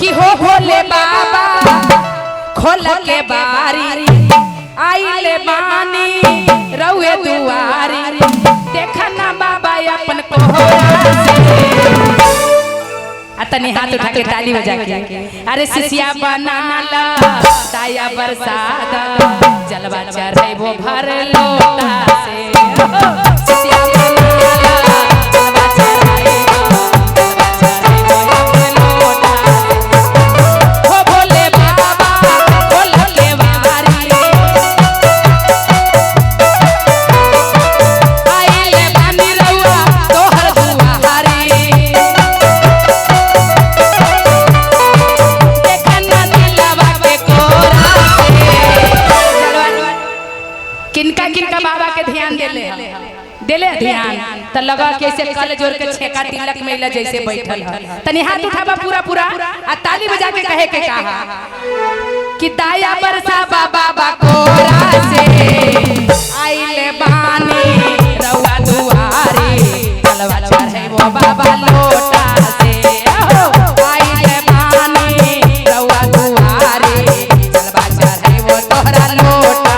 कि हो भोले बाबा खोल के बारी आइले बानी रउए दुआरी देखा ना बाबा अपन कोहरा से तनी हाथ उठा के ताली बजा के अरे सिसिया बनाला दाया बरसात जलवा चढ़े वो भर लोटा से सिसिया बनाला जलवा चढ़े वो लोटा हो भोले बाबा खोल के बारी आइले बानी रउआ तोहर दुआरी किनका किनका बाबा के ध्यान देले ध्यान त लगा कैसे कल जोड़ के छेका तिलक मेला जैसे बैठल है तनी हाथ उठावा पूरा पूरा आ ताली बजा के कहे के कहा कि दाया बरसा बाबा कोरा से आइले बानी रउआ दुआरी चलवा चढ़े वो बाबा लोटा से आइले बानी रउआ दुआरी चलवा चढ़े वो तोहरा लोटा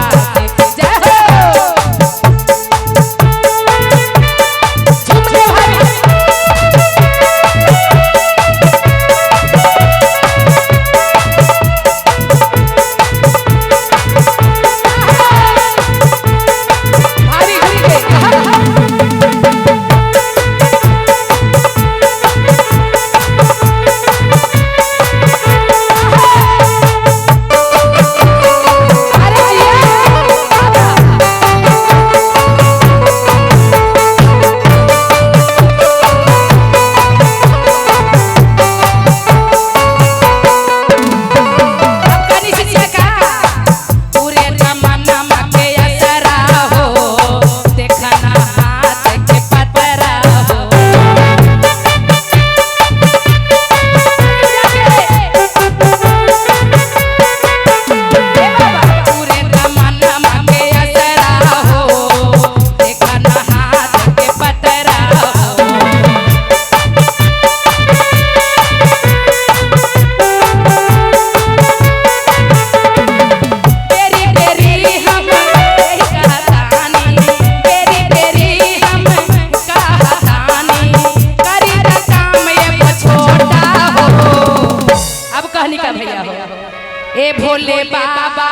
ए भोले बाबा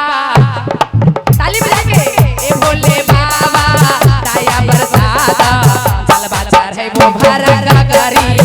ताली बजा के ए भोले बाबा दाया बरसात जलवा चढ़े वो भर गगरी